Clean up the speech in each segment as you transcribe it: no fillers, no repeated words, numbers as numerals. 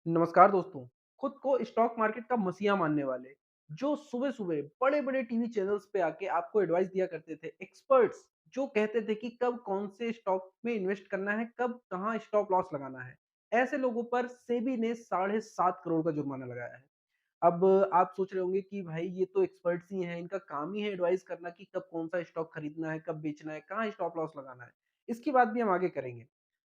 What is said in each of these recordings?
नमस्कार दोस्तों। खुद को स्टॉक मार्केट का मसीहा मानने वाले, जो सुबह-सुबह बड़े-बड़े टीवी चैनल्स पे आके आपको एडवाइस दिया करते थे, एक्सपर्ट्स जो कहते थे कि कब कौन से स्टॉक में इन्वेस्ट करना है, कब कहाँ स्टॉप लॉस लगाना है। ऐसे लोगों पर सेबी ने साढ़े 7 करोड़ का जुर्माना लगाया है। अब आप सोच रहे होंगे कि भाई ये तो एक्सपर्ट्स ही हैं, इनका काम ही है एडवाइस करना कि कब कौन-सा स्टॉक खरीदना है, कब बेचना है, कहाँ स्टॉप लॉस लगाना है। इसकी बात भी हम आगे करेंगे।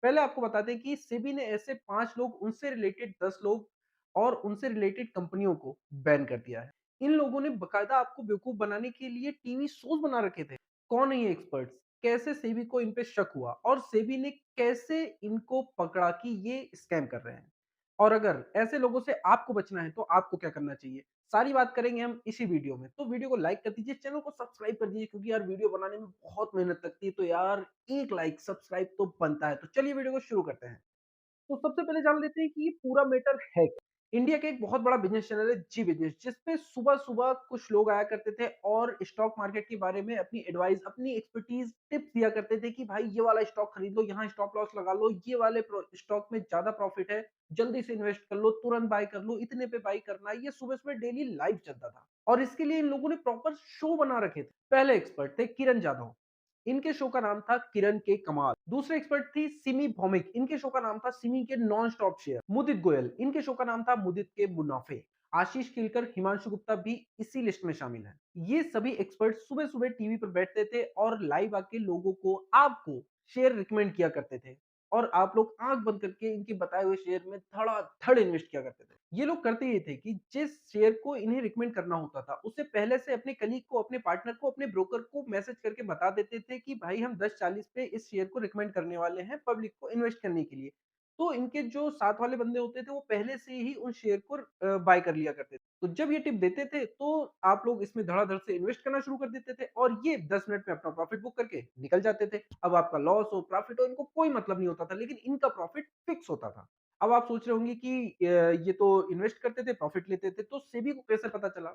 पहले आपको बताते हैं कि सेबी ने ऐसे 5 लोग, उनसे रिलेटेड 10 लोग और उनसे रिलेटेड कंपनियों को बैन कर दिया है। इन लोगों ने बाकायदा आपको बेवकूफ बनाने के लिए टीवी शोज़ बना रखे थे। कौन है ये एक्सपर्ट्स? कैसे सेबी को इन पे शक हुआ और सेबी ने कैसे इनको पकड़ा कि ये स्कैम कर रहे हैं? और अगर ऐसे लोगों से आपको बचना है तो आपको क्या करना चाहिए? सारी बात करेंगे हम इसी वीडियो में। तो वीडियो को लाइक कर दीजिए, चैनल को सब्सक्राइब कर दीजिए क्योंकि यार वीडियो बनाने में बहुत मेहनत लगती है, तो यार एक लाइक, सब्सक्राइब तो बनता है। तो चलिए वीडियो को शुरू करते हैं। तो सबसे पहले जान लेते हैं कि ये पूरा मैटर है क्या? इंडिया का एक बहुत बड़ा बिज़नेस चैनल है जी बिज़नेस, जिसपे सुबह-सुबह कुछ लोग आया करते थे और स्टॉक मार्केट के बारे में अपनी एडवाइस, अपनी एक्सपर्टीज़, टिप्स दिया करते थे कि भाई ये वाला स्टॉक खरीद लो, यहाँ स्टॉप लॉस लगा लो, ये वाले स्टॉक में ज़्यादा प्रॉफिट है, जल्दी से इन्वेस्ट कर लो, तुरंत बाय कर लो, इतने पे बाय करना है। ये सुबह-सुबह डेली लाइव चलता था और इसके लिए इन लोगों ने प्रॉपर शो बना रखे थे। पहले एक्सपर्ट थे किरण जाधव। इनके शो का नाम था किरण के कमाल। दूसरे एक्सपर्ट थी सिमी भौमिक, इनके शो का नाम था सिमी के नॉन स्टॉप शेयर। मुदित गोयल, इनके शो का नाम था मुदित के मुनाफे। आशीष किलकर, हिमांशु गुप्ता भी इसी लिस्ट में शामिल हैं। ये सभी एक्सपर्ट सुबह सुबह टीवी पर बैठते थे और लाइव आके लोगों को, आपको शेयर रिकमेंड किया करते थे और आप लोग आंख बंद करके इनके बताए हुए शेयर में धड़ाधड़ इन्वेस्ट किया करते थे। ये लोग करते ये थे कि जिस शेयर को इन्हें रिकमेंड करना होता था, उससे पहले से अपने कलीग को, अपने पार्टनर को, अपने ब्रोकर को मैसेज करके बता देते थे कि भाई हम 10-40 पे इस शेयर को रिकमेंड करने वाले हैं पब्लिक को इन्वेस्ट करने के लिए। तो इनके जो साथ वाले बंदे होते थे, वो पहले से ही उन शेयर को बाय कर लिया करते थे। तो जब ये टिप देते थे, तो आप लोग इसमें धड़ाधड़ से इन्वेस्ट करना शुरू कर देते थे और ये 10 मिनट में अपना प्रॉफिट बुक करके निकल जाते थे। अब आपका लॉस हो, प्रॉफिट हो, इनको कोई मतलब नहीं होता था, लेकिन इनका प्रॉफिट फिक्स होता था। अब आप सोच रहे होंगे कि ये तो इन्वेस्ट करते थे, प्रॉफिट लेते थे, तो सेबी को कैसे पता चला?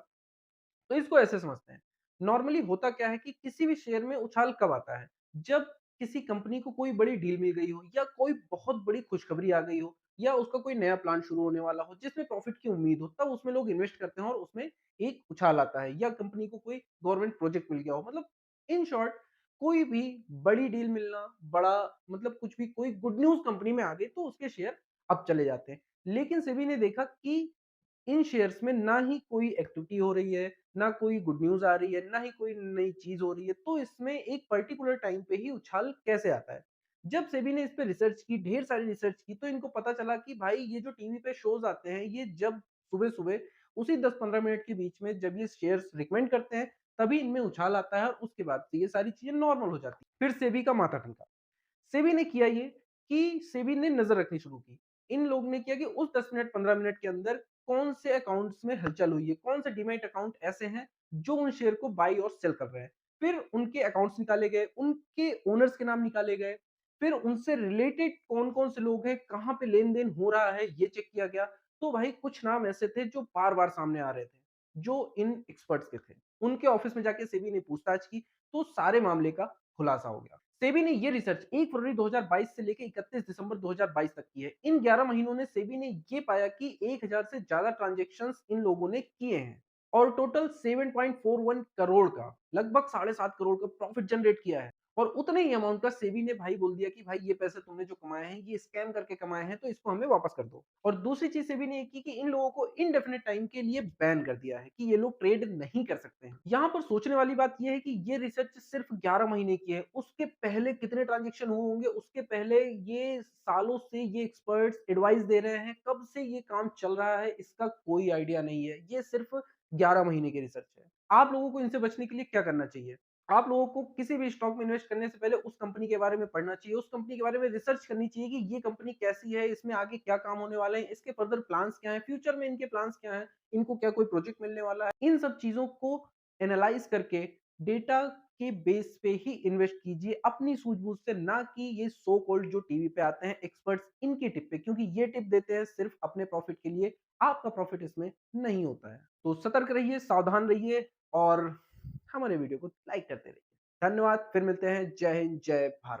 तो इसको ऐसे समझते हैं। नॉर्मली होता क्या है कि किसी भी शेयर में उछाल कब आता है? जब किसी कंपनी को कोई बड़ी डील मिल गई हो या कोई बहुत बड़ी खुशखबरी आ गई हो या उसका कोई नया प्लान शुरू होने वाला हो जिसमें प्रॉफिट की उम्मीद हो, तब उसमें लोग इन्वेस्ट करते हैं और उसमें एक उछाल आता है, या कंपनी को कोई गवर्नमेंट प्रोजेक्ट मिल गया हो। मतलब इन शॉर्ट, कोई भी बड़ी डील मिलना, बड़ा मतलब कुछ भी, कोई गुड न्यूज़ कंपनी में आ गई तो उसके शेयर अप चले जाते हैं। लेकिन सेबी ने देखा कि इन शेयर्स में ना ही कोई एक्टिविटी हो रही है, ना कोई गुड न्यूज़ आ रही है, ना ही कोई नई चीज़ हो रही है, तो इसमें एक पर्टिकुलर टाइम पे ही उछाल कैसे आता है? जब सेबी ने इस पे रिसर्च की, ढेर सारी रिसर्च की, तो इनको पता चला कि भाई ये जो टीवी पे शोज़ आते हैं, ये जब सुबह-सुबह उसी 10-15 मिनट के बीच में जब ये शेयर्स रिकमेंड करते हैं, तभी इनमें उछाल आता है और उसके बाद से ये सारी चीज़ें नॉर्मल हो जाती हैं। फिर सेबी का माथा ठनका। सेबी ने किया ये कि सेबी ने नज़र रखनी शुरू की। इन लोगों ने किया कि उस 10 मिनट 15 मिनट के अंदर कौन से अकाउंट्स में हलचल हुई है, कौन से डीमैट अकाउंट ऐसे हैं जो उन शेयर को बाय और सेल कर रहे हैं। फिर उनके अकाउंट्स निकाले गए, उनके ओनर्स के नाम निकाले गए, फिर उनसे रिलेटेड कौन-कौन से लोग हैं, कहाँ पे लेन-देन हो रहा है, ये चेक किया गया। तो भाई कुछ नाम ऐसे थे जो बार-बार सामने आ रहे थे, जो इन एक्सपर्ट्स के थे। उनके ऑफिस में जाके सेबी ने पूछताछ की, तो सारे मामले का खुलासा हो गया। सेबी ने ये रिसर्च 1 फरवरी 2022 से लेके 31 दिसंबर 2022 तक की है। इन 11 महीनों में सेबी ने ये पाया कि 1000 से ज़्यादा ट्रांज़ैक्शंस इन लोगों ने किए हैं और टोटल 7.41 करोड़ का, लगभग साढ़े 7 करोड़ का प्रॉफिट जनरेट किया है। और उतने ही अमाउंट का सेबी ने भाई बोल दिया कि भाई ये पैसे तुमने जो कमाए हैं, ये स्कैम करके कमाए हैं, तो इसको हमें वापस कर दो। और दूसरी चीज़ सेबी ने ये की कि इन लोगों को इंडेफिनिट टाइम के लिए बैन कर दिया है कि ये लोग ट्रेड नहीं कर सकते हैं। यहाँ पर सोचने वाली बात ये है कि ये रिसर्च सिर्फ 11 महीने की है। उसके पहले कितने ट्रांज़ैक्शन हुए होंगे, उसके पहले ये सालों से ये एक्सपर्ट्स एडवाइस दे रहे हैं, कब से ये काम चल रहा है, इसका कोई आइडिया नहीं है। ये सिर्फ 11 महीने की रिसर्च है। आप लोगों को इनसे बचने के लिए क्या करना चाहिए? आप लोगों को किसी भी स्टॉक में इन्वेस्ट करने से पहले उस कंपनी के बारे में पढ़ना चाहिए, उस कंपनी के बारे में रिसर्च करनी चाहिए कि ये कंपनी कैसी है, इसमें आगे क्या काम होने वाले हैं, इसके फर्दर प्लान्स क्या हैं, फ्यूचर में इनके प्लान्स क्या हैं, इनको क्या कोई प्रोजेक्ट मिलने वाला है। इन सब चीज़ों को एनालाइज़ करके डेटा के बेस पे ही इन्वेस्ट कीजिए, अपनी सूझबूझ से, ना कि ये सो कॉल्ड जो टीवी पे आते हैं एक्सपर्ट्स, इनकी टिप पे, क्योंकि ये टिप देते हैं सिर्फ अपने प्रॉफिट के लिए, आपका प्रॉफिट इसमें नहीं होता है। तो सतर्क रहिए, सावधान रहिए और हमारे वीडियो को लाइक करते रहिए। धन्यवाद, फिर मिलते हैं। जय हिंद, जय भारत।